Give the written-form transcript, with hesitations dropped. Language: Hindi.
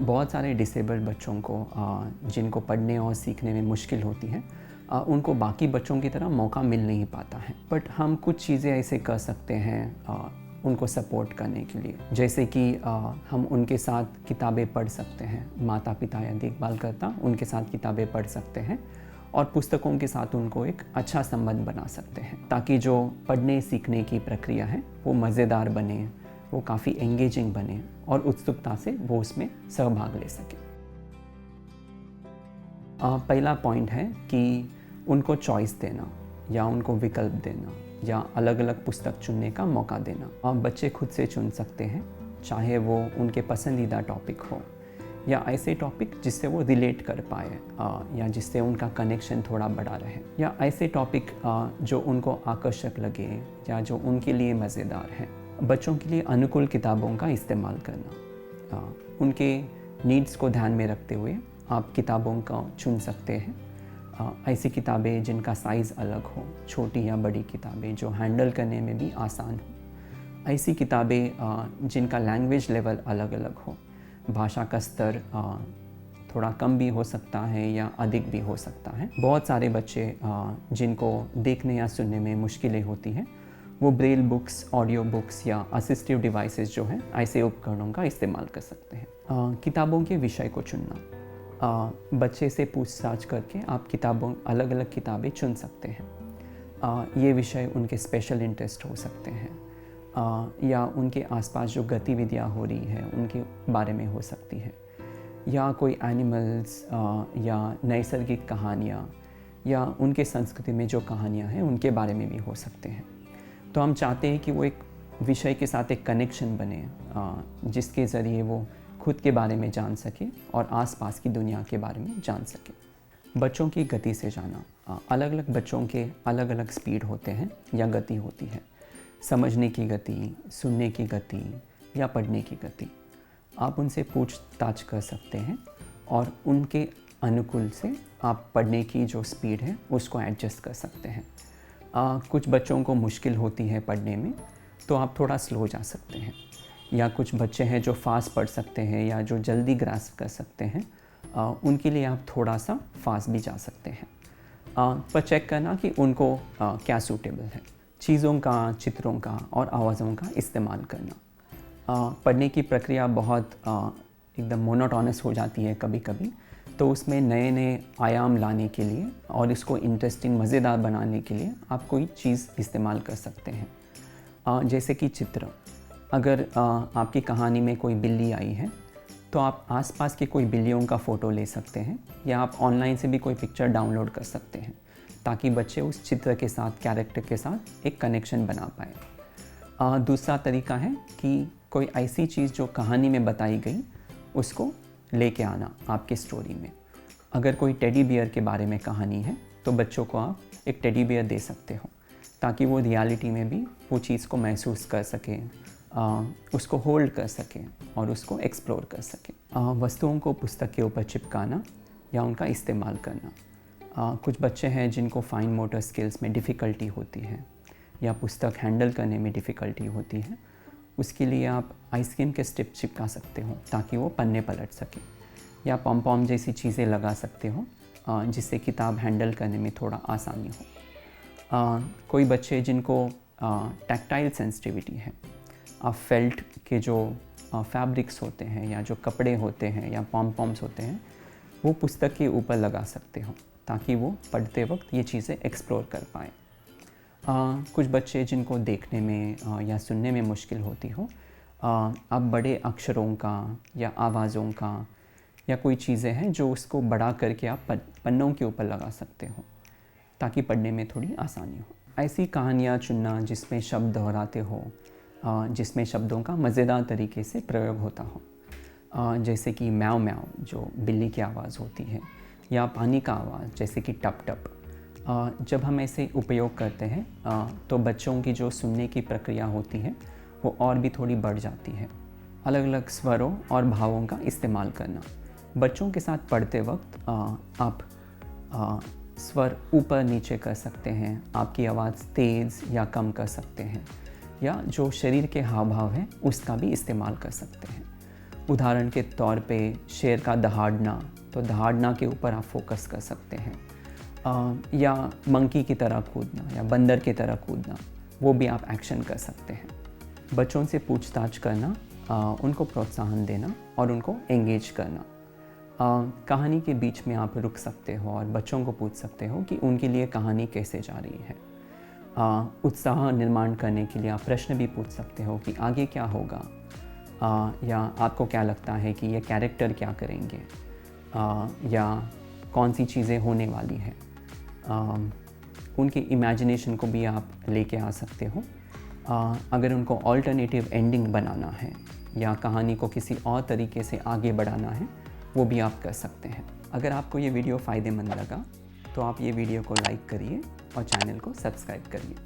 बहुत सारे डिसेबल्ड बच्चों को जिनको पढ़ने और सीखने में मुश्किल होती है, उनको बाकी बच्चों की तरह मौका मिल नहीं पाता है। बट हम कुछ चीज़ें ऐसे कर सकते हैं उनको सपोर्ट करने के लिए, जैसे कि हम उनके साथ किताबें पढ़ सकते हैं। माता पिता या देखभाल करता उनके साथ किताबें पढ़ सकते हैं और पुस्तकों के साथ उनको एक अच्छा संबंध बना सकते हैं, ताकि जो पढ़ने सीखने की प्रक्रिया है वो मज़ेदार बने, वो काफ़ी एंगेजिंग बने और उत्सुकता से वो उसमें सहभाग ले सके। पहला पॉइंट है कि उनको चॉइस देना या उनको विकल्प देना या अलग अलग पुस्तक चुनने का मौका देना। बच्चे खुद से चुन सकते हैं, चाहे वो उनके पसंदीदा टॉपिक हो या ऐसे टॉपिक जिससे वो रिलेट कर पाए या जिससे उनका कनेक्शन थोड़ा बड़ा रहे, या ऐसे टॉपिक जो उनको आकर्षक लगे या जो उनके लिए मज़ेदार हैं। बच्चों के लिए अनुकूल किताबों का इस्तेमाल करना, उनके नीड्स को ध्यान में रखते हुए आप किताबों का चुन सकते हैं। ऐसी किताबें जिनका साइज़ अलग हो, छोटी या बड़ी किताबें जो हैंडल करने में भी आसान हो। ऐसी किताबें जिनका लैंग्वेज लेवल अलग अलग हो, भाषा का स्तर थोड़ा कम भी हो सकता है या अधिक भी हो सकता है। बहुत सारे बच्चे जिनको देखने या सुनने में मुश्किलें होती हैं, वो ब्रेल बुक्स, ऑडियो बुक्स या असिस्टिव डिवाइसेस जो हैं, ऐसे उपकरणों का इस्तेमाल कर सकते हैं। किताबों के विषय को चुनना, बच्चे से पूछताछ करके आप अलग अलग किताबें चुन सकते हैं। ये विषय उनके स्पेशल इंटरेस्ट हो सकते हैं या उनके आसपास जो गतिविधियाँ हो रही है उनके बारे में हो सकती है, या कोई एनिमल्स या नैसर्गिक कहानियाँ या उनके संस्कृति में जो कहानियाँ हैं उनके बारे में भी हो सकते हैं। तो हम चाहते हैं कि वो एक विषय के साथ एक कनेक्शन बने, जिसके ज़रिए वो खुद के बारे में जान सके और आसपास की दुनिया के बारे में जान सके। बच्चों की गति से जाना, अलग अलग बच्चों के अलग अलग स्पीड होते हैं या गति होती है। समझने की गति, सुनने की गति या पढ़ने की गति। आप उनसे पूछताछ कर सकते हैं और उनके अनुकूल से आप पढ़ने की जो स्पीड है उसको एडजस्ट कर सकते हैं। कुछ बच्चों को मुश्किल होती है पढ़ने में, तो आप थोड़ा स्लो जा सकते हैं, या कुछ बच्चे हैं जो फास्ट पढ़ सकते हैं या जो जल्दी ग्रास्प कर सकते हैं, उनके लिए आप थोड़ा सा फास्ट भी जा सकते हैं। पर चेक करना कि उनको क्या सूटेबल है। चीज़ों का, चित्रों का और आवाज़ों का इस्तेमाल करना। पढ़ने की प्रक्रिया बहुत एकदम मोनोटोनस हो जाती है कभी कभी, तो उसमें नए नए आयाम लाने के लिए और इसको इंटरेस्टिंग, मज़ेदार बनाने के लिए आप कोई चीज़ इस्तेमाल कर सकते हैं, जैसे कि चित्र। अगर आपकी कहानी में कोई बिल्ली आई है, तो आप आसपास की कोई बिल्लियों का फ़ोटो ले सकते हैं, या आप ऑनलाइन से भी कोई पिक्चर डाउनलोड कर सकते हैं, ताकि बच्चे उस चित्र के साथ, कैरेक्टर के साथ एक कनेक्शन बना पाए। दूसरा तरीका है कि कोई ऐसी चीज़ जो कहानी में बताई गई उसको लेके आना आपकी स्टोरी में। अगर कोई टेडी बियर के बारे में कहानी है, तो बच्चों को आप एक टेडी बियर दे सकते हो, ताकि वो रियलिटी में भी वो चीज़ को महसूस कर सकें, उसको होल्ड कर सकें और उसको एक्सप्लोर कर सकें। वस्तुओं को पुस्तक के ऊपर चिपकाना या उनका इस्तेमाल करना। कुछ बच्चे हैं जिनको फाइन मोटर स्किल्स में डिफ़िकल्टी होती है या पुस्तक हैंडल करने में डिफ़िकल्टी होती है, उसके लिए आप आइसक्रीम के स्ट्रिप चिपका सकते हो ताकि वो पन्ने पलट सके, या पॉम पॉम जैसी चीज़ें लगा सकते हो जिससे किताब हैंडल करने में थोड़ा आसानी हो। कोई बच्चे जिनको टैक्टाइल सेंसिटिविटी है, आप फेल्ट के जो फैब्रिक्स होते हैं या जो कपड़े होते हैं या पॉम पॉम्स होते हैं, वो पुस्तक के ऊपर लगा सकते हो ताकि वो पढ़ते वक्त ये चीज़ें एक्सप्लोर कर पाएँ। कुछ बच्चे जिनको देखने में या सुनने में मुश्किल होती हो, आप बड़े अक्षरों का या आवाज़ों का या कोई चीज़ें हैं जो उसको बड़ा करके आप पन्नों के ऊपर लगा सकते हो, ताकि पढ़ने में थोड़ी आसानी हो। ऐसी कहानियाँ चुनना जिसमें शब्द दोहराते हो, जिसमें शब्दों का मज़ेदार तरीके से प्रयोग होता हो, जैसे कि म्याऊ म्याऊ जो बिल्ली की आवाज़ होती है, या पानी का आवाज़ जैसे कि टप टप। जब हम ऐसे उपयोग करते हैं तो बच्चों की जो सुनने की प्रक्रिया होती है वो और भी थोड़ी बढ़ जाती है। अलग अलग स्वरों और भावों का इस्तेमाल करना। बच्चों के साथ पढ़ते वक्त आप स्वर ऊपर नीचे कर सकते हैं, आपकी आवाज़ तेज़ या कम कर सकते हैं, या जो शरीर के हाव भाव हैं उसका भी इस्तेमाल कर सकते हैं। उदाहरण के तौर पे शेर का दहाड़ना, तो दहाड़ना के ऊपर आप फोकस कर सकते हैं। या मंकी की तरह कूदना या बंदर की तरह कूदना, वो भी आप एक्शन कर सकते हैं। बच्चों से पूछताछ करना, उनको प्रोत्साहन देना और उनको एंगेज करना। कहानी के बीच में आप रुक सकते हो और बच्चों को पूछ सकते हो कि उनके लिए कहानी कैसे जा रही है। उत्साह निर्माण करने के लिए आप प्रश्न भी पूछ सकते हो कि आगे क्या होगा, या आपको क्या लगता है कि ये कैरेक्टर क्या करेंगे, या कौन सी चीज़ें होने वाली हैं। उनके इमेजिनेशन को भी आप लेके आ सकते हो। अगर उनको ऑल्टरनेटिव एंडिंग बनाना है या कहानी को किसी और तरीके से आगे बढ़ाना है, वो भी आप कर सकते हैं। अगर आपको ये वीडियो फ़ायदेमंद लगा तो आप ये वीडियो को लाइक करिए और चैनल को सब्सक्राइब करिए।